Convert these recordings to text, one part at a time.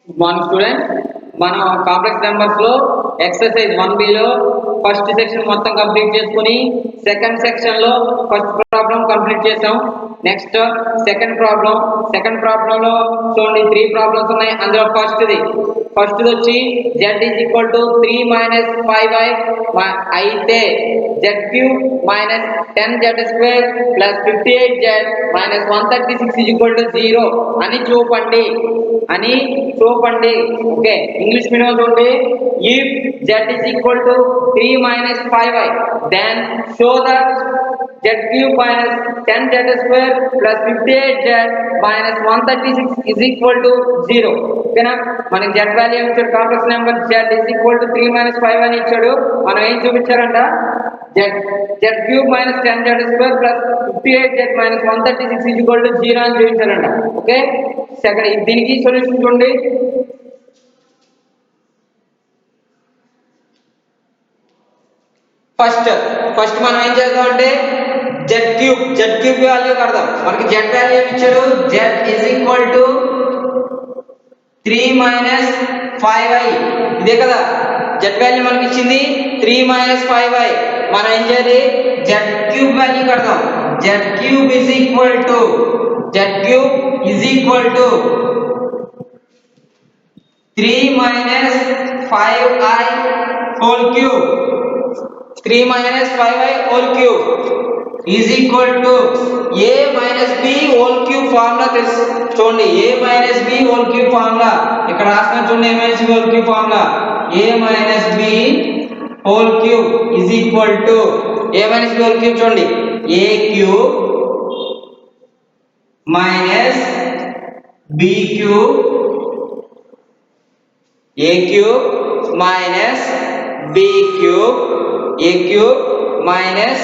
Good morning student. మనం complex numbers లో exercise 1B లో ఫస్ట్ సెక్షన్ మొత్తం కంప్లీట్ చేసుకుని సెకండ్ సెక్షన్ లో ఫస్ట్ ప్రాబ్లం కంప్లీట్ చేసాం. నెక్స్ట్ సెకండ్ ప్రాబ్లం లో చూడండి 3 ప్రాబ్లమ్స్ ఉన్నాయి. అందులో ఫస్ట్ వచ్చి z is equal to 3 minus 5y అయితే z cube minus 10z square plus 58z minus 136 is equal to 0 అని చూపండి. ఓకే, ఇంగ్లీష్ మీడియం చూడండి. If z is equal to 3 minus 5y then show that z cube minus 10z square plus 58z minus 136 is equal to 0. ఓకేనా, మనకి z value ఇచ్చాడు. Complex number z is equal to 3 minus 5 అని ఇచ్చాడు. మనం ఏం చూపించారంట, z cube minus 10z square plus 58z minus 136 is equal to 0 అని చూపించారంట. Okay, second దీనికి solution చూడండి. ఫస్ట్ మనం ఏం చేద్దాం అంటే z క్యూబ్ వాల్యూ కడదాం. మనకి z వాల్యూ ఇచ్చాడు. z is equal to 3 minus 5y, ఇదే కదా z వాల్యూ మనకి ఇచ్చింది. 3 minus 5y మనం ఏం చేయాలి, z క్యూబ్ వాల్యూ కడదాం. z cube is equal to 3 minus 5y whole cube. 3 minus 5y whole cube is equal to a minus b whole cube formula తెలుసు చూడండి. a minus b whole cube formula ఇక్కడ రాసిన చూడండి. a minus b whole cube formula a minus b whole cube is equal to a minus b whole cube చూడండి, a cube minus b cube, a cube minus b cube, a cube minus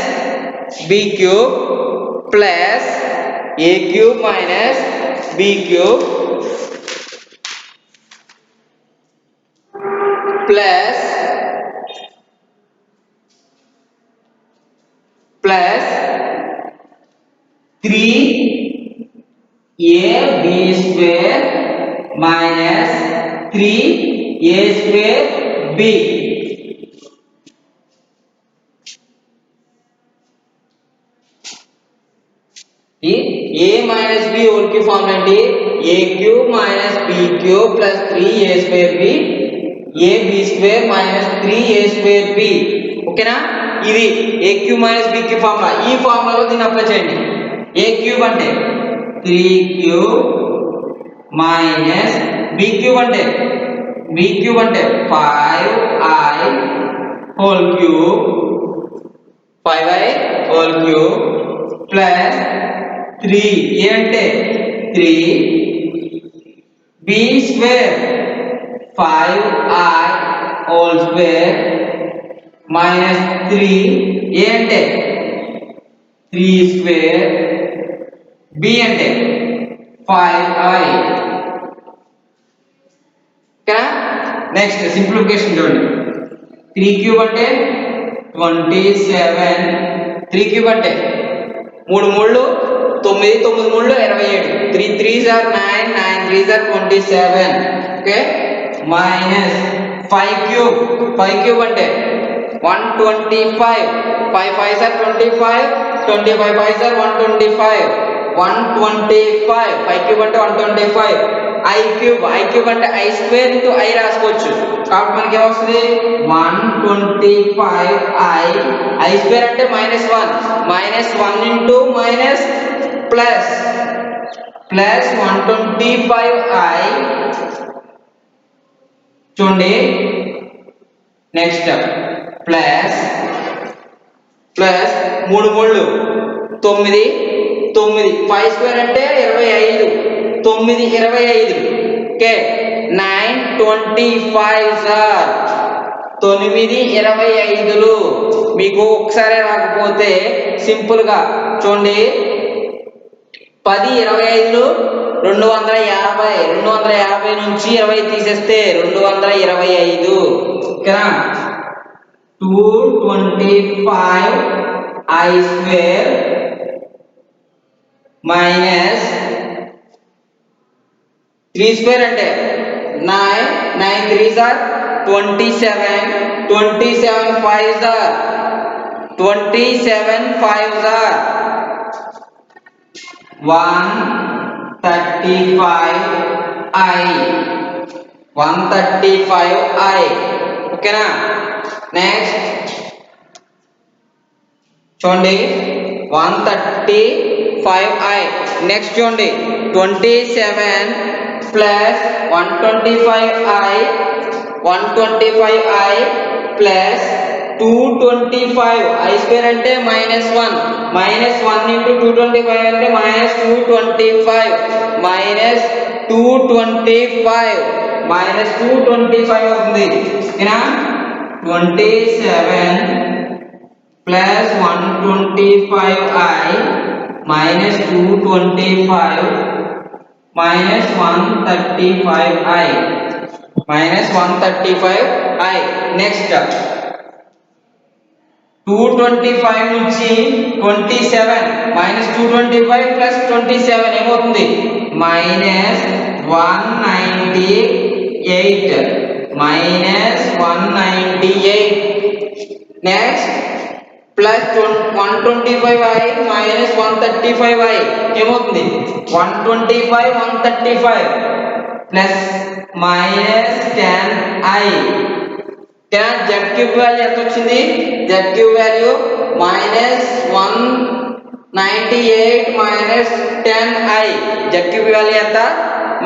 b cube plus a cube minus b cube plus 3ab square minus 3a square b. a minus b whole cube formula ఏంటి, a cube minus b cube plus 3a square b, ab square minus 3a square b. ఓకేనా, ఇది a cube minus b cube formula. ఈ ఫార్ములాలో దీన్ని apply చేయండి. a cube అంటే 3 cube minus b cube అంటే 5i whole cube, 5i whole cube plus 3 a అంటే 3 b square 5i whole square minus 3 a అంటే 3 square b అంటే 5i. ఓకేనా, next simplification చూడండి. 3 క్యూబ్ అంటే 27, 3 క్యూబ్ అంటే 3 మూళ్ళు 9, 9 మూళ్ళు 27, 3 3s are 9, 9 3s are 27. Okay, minus 5 cube అంటే 125, 5 5s are 25, 25 5s are 125, 125 5 cube అంటే 125. i cube అంటే i స్క్వేర్ ఇంటూ i రాసుకోవచ్చు. కాబట్టి మనకి ఏమొస్తుంది 125i, i స్క్వేర్ అంటే -1 ఇంటూ మైనస్ ప్లస్ 125i చూడండి. నెక్స్ట్ ప్లస్ 3 మూళ్ళు 9, 5 స్క్వేర్ అంటే 25, 9 25. Okay, 9 25s are 9 25లు. మీకు ఒకసారి రాకపోతే సింపుల్ గా చూడండి, 10 25లు 250 నుంచి 20 తీసేస్తే 225. ఓకేనా, 225i స్క్వేర్ మైనస్ 3 స్క్వేర్ అంటే 9, 9 3s are 27, 27 5s are 27 5s are 135i, 135i. ఓకేనా? నెక్స్ట్ చూడండి 135i. నెక్స్ట్ చూడండి 27 plus 125i, 125i plus 225 i square అంటే -1, -1 ఇంటూ 225 అంటే -225, -225 -225 అవుతుంది. ఓకేనా? 27 plus 125i minus 225 minus 135i minus 135i. Next 225 నుంచి 27 మైనస్ 225 ప్లస్ 27 ఏమవుతుంది? Minus 198, minus 198. Next plus 125i minus 135i ఏమవుతుంది? 125 135 plus minus 10i. z cube value ఎంత వచ్చింది? z cube value minus 198 minus 10i. z cube value ఎంత?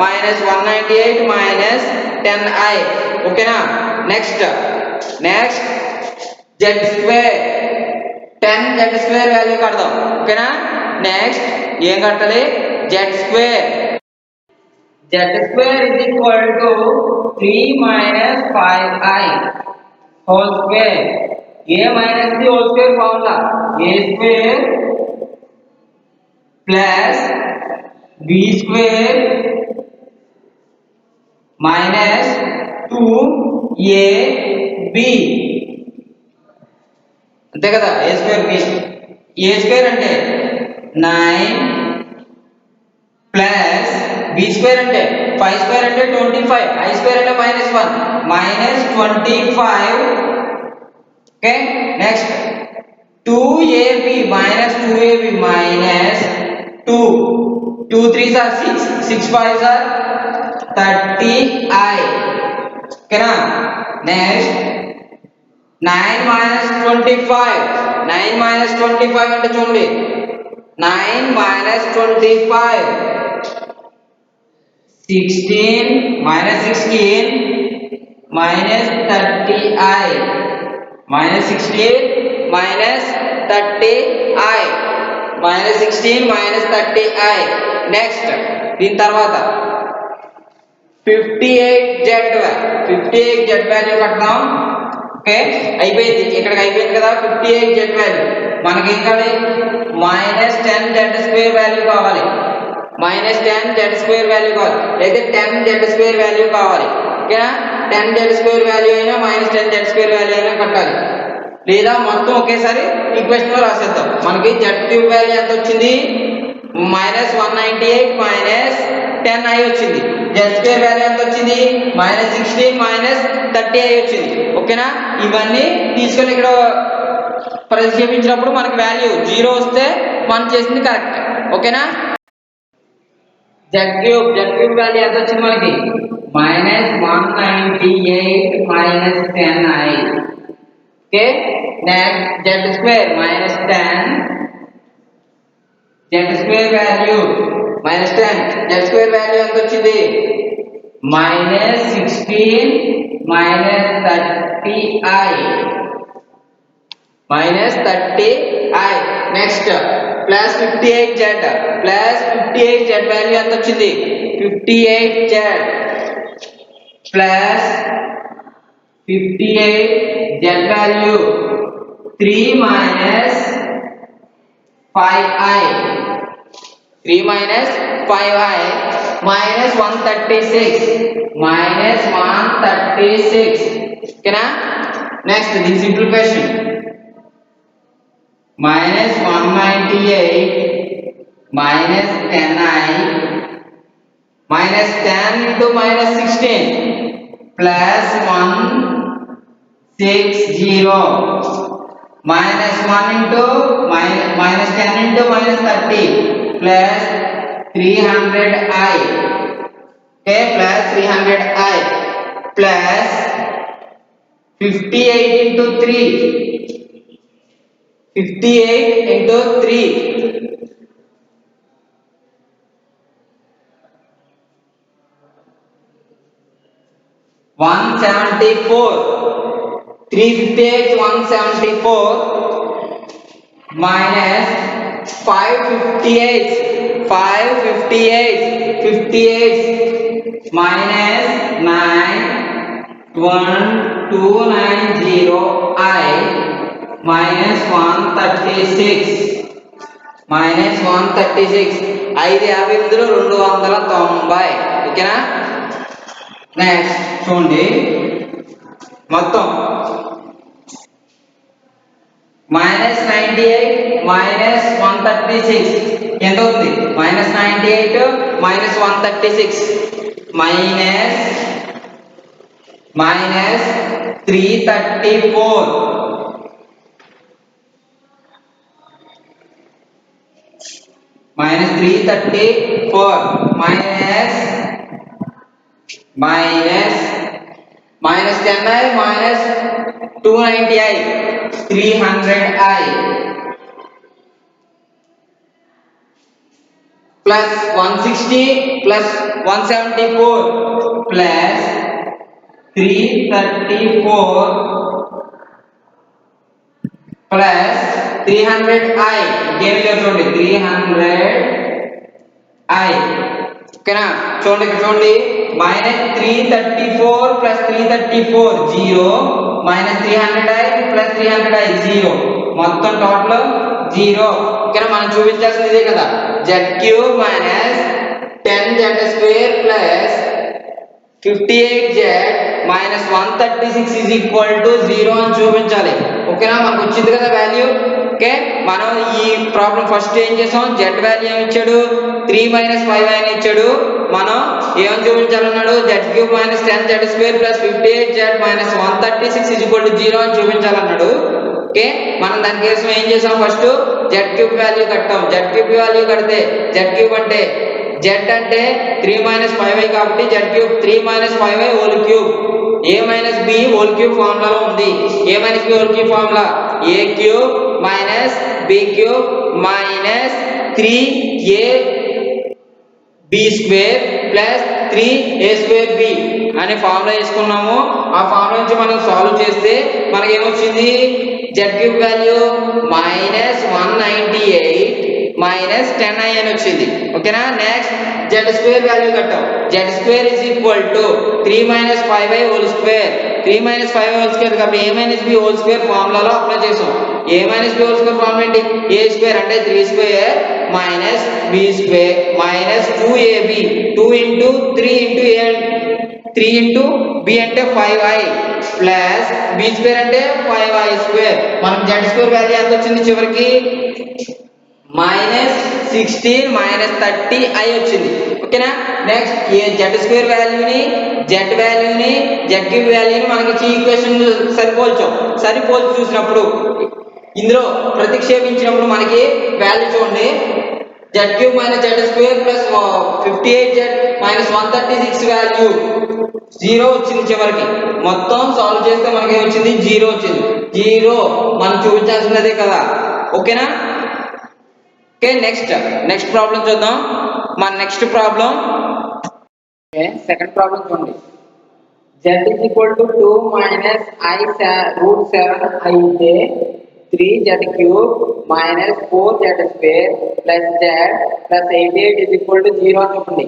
Minus 198 minus 10i. ఓకేనా? Next z square 10 z square value కడదాం. ఓకేనా? Next ఏం కట్టాలి? z square is equal to 3 minus 5i whole square. a minus b whole square formula a square plus b square minus 2ab. అంతే కదా? a square b a square అంటే 9 plus b square అంటే 5 square అంటే 25, i square అంటే -1 minus 25. Okay? Next 2ab minus 2ab minus 2, 2 3s are 6, 6 5s are 30i. ఓకేనా? Next 9 minus 25, 9 minus 25 అంటే చూడండి 9 minus 25 16 minus 16 minus 30i minus 16 minus 30i minus 16 minus 30i. Next దీని తర్వాత 58z value కట్టాం. Okay? అయిపోయింది. ఇక్కడికి అయిపోయింది కదా 58z వాల్యూ. మనకి ఏం కావాలి? మైనస్ 10z స్క్వేర్ వాల్యూ కావాలి. మైనస్ 10z స్క్వేర్ వాల్యూ కావాలి, లేదా 10z స్క్వేర్ వాల్యూ కావాలి. ఓకేనా? 10z స్క్వేర్ వాల్యూ అయినా మైనస్ 10z స్క్వేర్ వాల్యూ అయినా కట్టాలి, లేదా మొత్తం ఒకేసారి ఈక్వేషన్ లో రాసేద్దాం. మనకి z క్యూబ్ వాల్యూ ఎంత వచ్చింది? మైనస్ 198 మైనస్ 10i వచ్చింది. z స్క్వేర్ వాల్యూ ఎంత వచ్చింది? మైనస్ 16 మైనస్ 30i వచ్చింది. ఓకేనా? ఇవన్నీ తీసుకొని ఇక్కడ ప్రతిక్షేపించినప్పుడు మనకి వాల్యూ 0 వస్తే మనం చేసింది కరెక్ట్. ఓకేనా? z క్యూబ్ వాల్యూ ఎంత వచ్చింది మనకి? Minus 198 minus 10i. Okay? Next z square minus 10, z square value minus 10, z square value ఎంత వచ్చింది? Minus 16 minus 30i minus 30i. Next plus 58z, plus 58z value ఎంత వచ్చింది? 58z plus 58z value 3 minus 5i, 3 minus 5i minus 136, minus 136. ఓకేనా? Next దీని simplification minus 198 minus 10i minus 10 into minus 16 plus 160 minus 1 into minus 10 into minus 30 plus 300i, okay, plus 300i plus 58 into 3, 58 into 3, 174, 358 174 minus 558 58 minus 9 1290i minus 136 5 ఇందులో 290, ఓకేనా. Next చూడండి, మొత్తం minus 98 minus 136 ఎంత అవుతుంది? Minus 98 minus 136 minus 334 minus 334 minus 10i minus 290i 300i plus 160 plus 174 plus 334 plus 300i ఏమి చూడండి 300i, ఓకేనా. చూడండి minus 334 plus 334 0 minus 300i plus 300i 0 మొత్తం టోటల్ 0, ఓకేనా. మనం చూపించాల్సింది ఇదే కదా, z³ minus 10z² plus 58z minus 136 is equal to 0 అని చూపించాలి, ఓకేనా. మనకు వచ్చింది కదా వాల్యూ, ఓకే. మనం ఈ ప్రాబ్లం ఫస్ట్ ఏం చేసాం, z వాల్యూ ఏమి ఇచ్చాడు, 3 మైనస్ 5 అని ఇచ్చాడు. మనం ఏమని చూపించాలన్నాడు, z³ minus 10z² plus 58z minus 136 is equal to 0 అని చూపించాలన్నాడు, ఓకే. మనం దానికోసం ఏం చేసాం, ఫస్ట్ z³ వాల్యూ కట్టాం. z³ వాల్యూ కడితే z³ అంటే z అంటే 3 మైనస్ 5i కాబట్టి z³ 3 minus 5i whole cube, a minus b whole cube ఫార్ములాలో ఉంది. a minus b whole cube formula a³ minus b³ minus 3ab² plus 3a²b అనే formula వేసుకున్నాము. ఆ ఫార్ములా నుంచి మనం సాల్వ్ చేస్తే మనకి ఏమొచ్చింది, z³ value minus 198 minus 10i అని వచ్చింది, ఓకేనా. నెక్స్ట్ z² వాల్యూ కట్టాం. z² is equal to 3 minus 5i whole square, 3 minus 5i whole square కాబట్టి a minus b whole square ఫార్ములాలో అప్లై చేసాం. a minus b whole square formula ఏంటి, a square అంటే 3 square minus b square minus 2ab 2 into 3 into a 3 into b అంటే 5i plus b square అంటే 5i square. మనకు z² value ఎంత వచ్చింది చివరికి, మైనస్ 16 మైనస్ 30i వచ్చింది, ఓకేనా. నెక్స్ట్ ఈ z² వాల్యూని z³ వాల్యూని మనకి ఈక్వేషన్ సరిపోల్చి చూసినప్పుడు ఇందులో ప్రతిక్షేపించినప్పుడు మనకి వాల్యూ చూడండి, z³ minus z² plus 58z minus 136 value 0 వచ్చింది చివరికి. మొత్తం సాల్వ్ చేస్తే మనకి వచ్చింది 0 వచ్చింది. 0 మనం చూపించాల్సినదే కదా, ఓకేనా. ఓకే, నెక్స్ట్ ప్రాబ్లం చూద్దాం. మన నెక్స్ట్ ప్రాబ్లం సెకండ్ ప్రాబ్లం చూడండి, z is equal to 2 minus I root 7 అయితే 3z³ minus 4z² plus z plus 88 is equal to 0 అని చెప్పండి.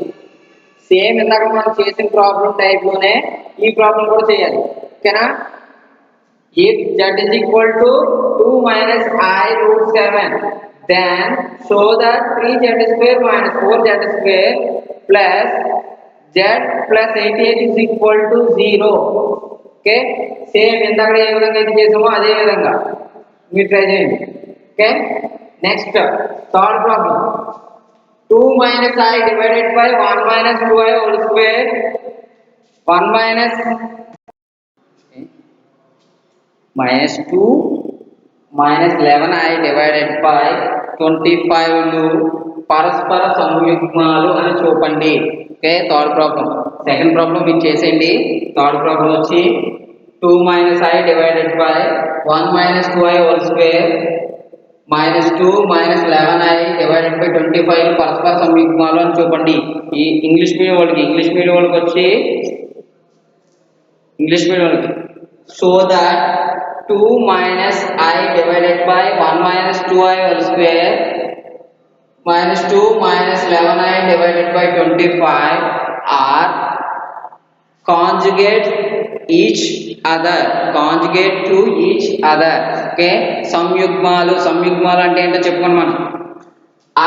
సేమ్ ఇందాక మనం చేసిన ప్రాబ్లం టైప్ లోనే ఈ ప్రాబ్లం కూడా చేయాలి, ఓకేనా. if z is equal to 2 minus I root 7 then show that 3z² minus 4z² plus z plus 88 is equal to 0, okay. Same ఇందాక ఏ విధంగా అయితే చేసామో అదే విధంగా మీరు ట్రై చేయండి, okay. Next third problem, 2 minus I divided by 1 minus 2i whole square 1 minus -2 -11i divided by 25లు పరస్పర సంయుగ్మాలు అని చూపండి. Okay, third problem. Second problem మీరు చేసేయండి. థర్డ్ ప్రాబ్లం వచ్చి 2 - i divided by 1 - 2i whole square -2 -11i divided by 25 పరస్పర సంయుగ్మాలు అని చూపండి. ఈ ఇంగ్లీష్ మీడియం వాళ్ళకి వచ్చి so that 2 - i divided by 1 - 2i whole square -2 -11i divided by 25 are conjugate to each other. Okay, సంయుగ్మాలు అంటే ఏంటో చెప్పుకోండి మనం.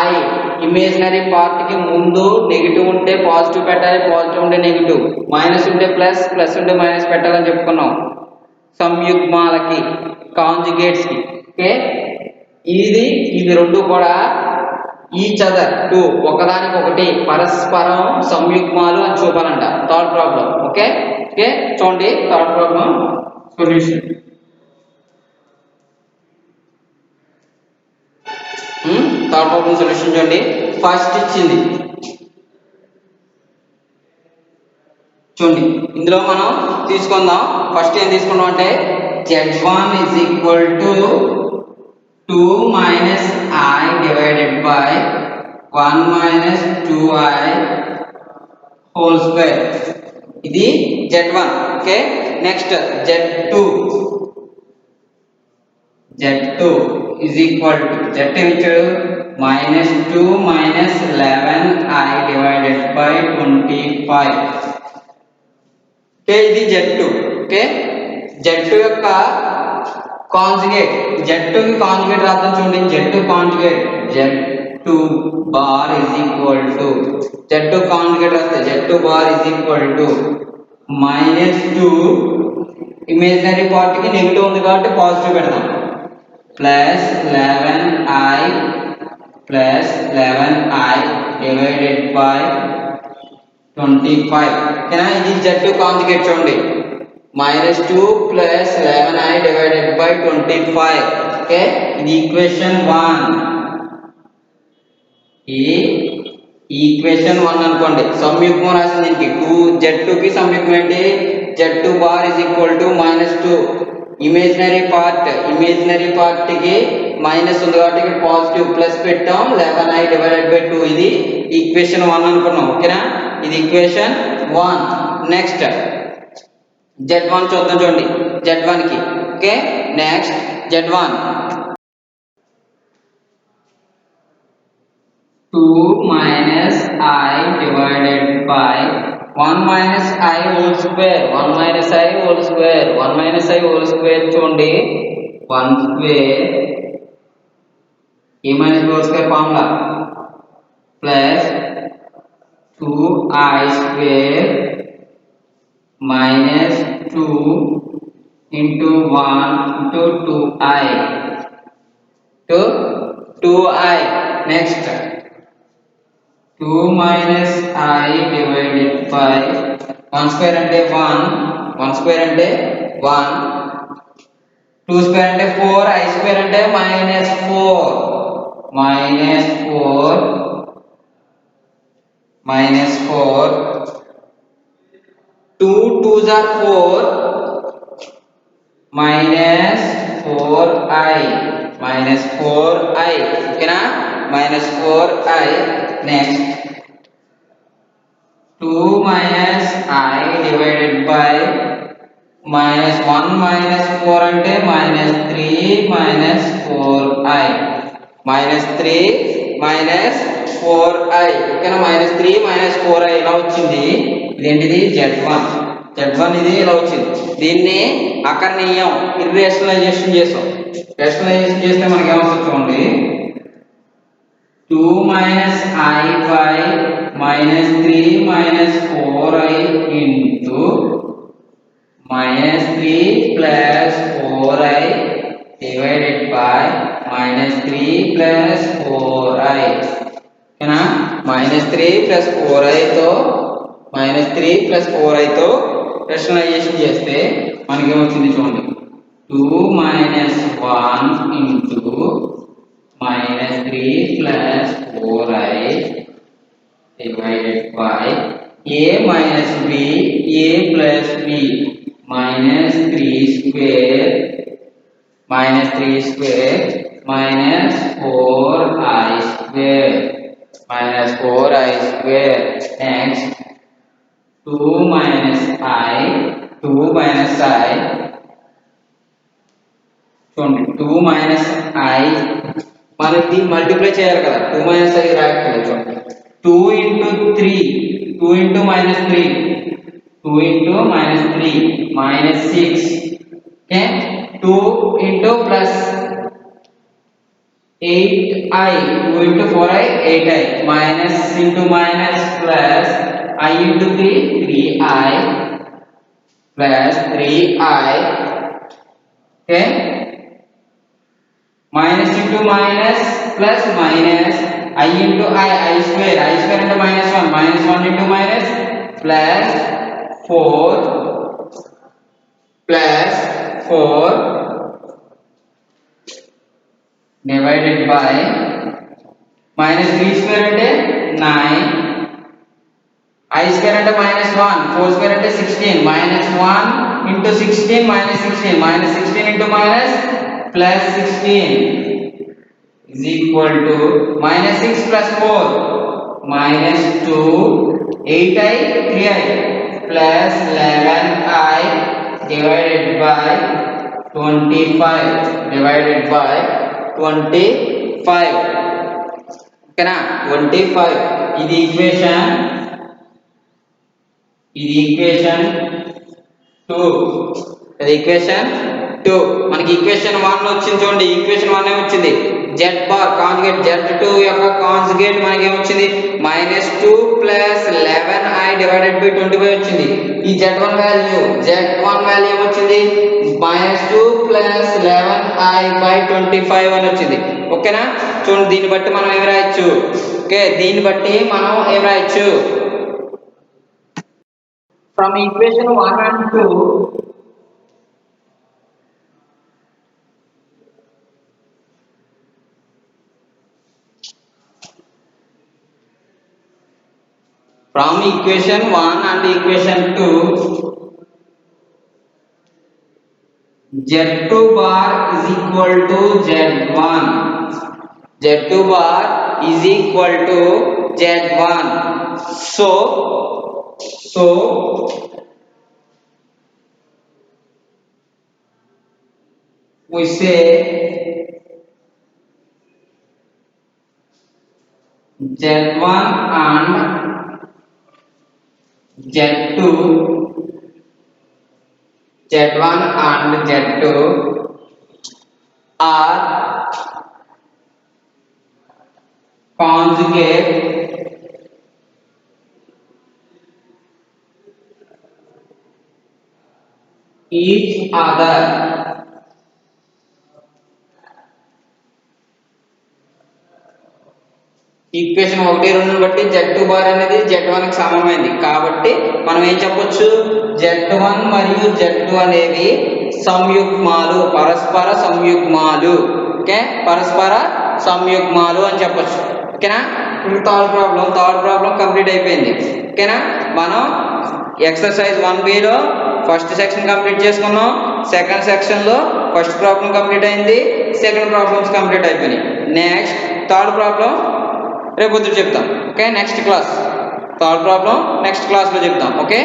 i ఇమేజినరీ పార్ట్ కి ముందు నెగిటివ్ ఉంటే పాజిటివ్ పెట్టాలి, పాజిటివ్ ఉంటే నెగిటివ్, మైనస్ ఉంటే ప్లస్, ప్లస్ ఉంటే మైనస్ పెట్టాలని చెప్పుకున్నాం సంయుగ్మాలకి, కాంజుగేట్స్ కి. ఓకే, ఇది రెండు కూడా ఈచ్ అదర్ టు ఒకదానికొకటి పరస్పరం సంయుగ్మాలు అని చూపాలంట. Third problem. ఓకే, చూడండి third problem solution. Third problem solution చూడండి. ఫస్ట్ ఇచ్చింది చూడండి, ఇందులో మనం తీసుకుందాం. ఫస్ట్ ఏం తీసుకున్నాం అంటే z1 is equal to 2 - i divided by 1 - 2i whole square. ఇది z1. Okay, next z2 is equal to z2 -2 -11i divided by 25. Okay, ఇది z2. ఓకే, z2 యొక్క కాంజుగేట్, z2 కి కాంజుగేట్ రాద్దాం చూడండి. z2 conjugate z2 bar is equal to z2 conjugate రాస్తే z2 bar is equal to -2 imaginary part కి negative ఉంది కాబట్టి positive పెడదాం, ప్లస్ 11i divided by 25. ఓకేనా, ఇది z2 కాంజుగేట్ చూడండి. -2 + 11i divided by 25. ఓకే, ఇది ఈక్వేషన్ 1. ఈక్వేషన్ 1 అనుకోండి. సంయుగ్మం రాసింది దీనికి z2 కి సంయుగ్మం ఏంటి? z2 bar is equal to -2. Imaginary part కి మైనస్ ఉంది కాబట్టి ఇక్కడ పాజిటివ్ ప్లస్ పెట్టాం, 11i divided by 2. ఇది ఈక్వేషన్ 1 అనుకున్నాం. ఓకేనా, ఇది ఈక్వేషన్ 1. నెక్స్ట్ z1 చూద్దాం చూడండి, z1 కి. Okay, next z1 2 - i divided by 1 - i whole square. 1 - i whole square చూడండి. 1 square a minus b whole square formula plus 2i square minus 2 into 1 into 2i to 2i. Next 2 - i divided by 1 square అంటే 1, 1 square అంటే 1, 2 square అంటే 4, i square అంటే -4, -4 2 2s are 4 -4i ఓకేనా, -4i. Next 2 - i divided by -1 -4 అంటే -3 -4i -3 -4i ఓకేనా, -3 -4i ఇలా వచ్చింది. ఇదేంటిది z1 ఇది ఇలా వచ్చింది. దీన్ని అకర్ణీయం ఇర్రేషనలైజేషన్ చేసాం. రేషనలైజేషన్ చేస్తే మనకి ఏమొస్తుంది చూడండి. 2 - i by -3 -4i into -3 + 4i divided by -3 + 4i ఓకేనా, -3 + 4i తో రేషనలైజేషన్ చేస్తే మనకి ఏమొచ్చింది చూడండి. 2 minus 1 into minus 3 plus 4i divided by a minus b, a plus b minus 3 square minus 3 square minus 4i square minus 4i square. Next 2 minus I 2 minus I చూడండి 2 minus I మనకి multiply చేయాలి కదా 2 minus I రాయట్లేదు చూడండి 2 into 3 2 into minus 3 2 into minus 3 minus 6 okay 2 into plus 8i 2 into 4i 8i minus into minus plus I into 3 3i plus 3i okay minus into minus plus minus I into I square into minus 1 into minus plus 4 plus 4 divided by minus 3 square అంటే 9 I square అంటే minus 1 4 square అంటే 16 minus 1 into 16 minus 16 minus 16 into minus plus 16 is equal to minus 6 plus 4 minus 2 8i 3i plus 11i divided by 25 divided by 25 ఓకేనా 25 ఇది equation 2 అది equation 2 మనకి equation 1 వచ్చింది చూడండి equation 1 ఏ వచ్చింది z బార్ కాంజుగేట్ z2 యొక్క conjugate మనకి ఏం వచ్చింది -2 + 11i / 25 వచ్చింది ఈ z1 వాల్యూ ఏం వచ్చింది -2 + 11i / 25 అని వచ్చింది ఓకేనా చూడండి దీన్ని బట్టి మనం ఏం రాయొచ్చు ఓకే దీన్ని బట్టి మనం ఏం రాయొచ్చు From equation 1 and 2, from equation 1 and equation 2 z2 bar is equal to z1 z2 bar is equal to z1 so we say z1 and z2 are conjugate each other equation 1 2 బట్టి z2 bar అనేది z1 కి సమానమైంది కాబట్టి మనం ఏం చెప్పొచ్చు z1 మరియు z2 అనేవి సంయుగ్మాలు పరస్పర సంయుగ్మాలు ఓకే పరస్పర సంయుగ్మాలు అని చెప్పొచ్చు ఓకేనా ఇప్పుడు థర్డ్ ప్రాబ్లం కంప్లీట్ అయిపోయింది ఓకేనా మనం ఎక్సర్సైజ్ 1b లో ఫస్ట్ సెక్షన్ కంప్లీట్ చేసుకున్నాం సెకండ్ సెక్షన్ లో ఫస్ట్ ప్రాబ్లం కంప్లీట్ అయింది సెకండ్ ప్రాబ్లమ్స్ కంప్లీట్ అయిపోయినాయి నెక్స్ట్ థర్డ్ ప్రాబ్లం రేపు పొద్దున చెప్తాం okay next class third problem next క్లాస్లో చెప్తాం ఓకే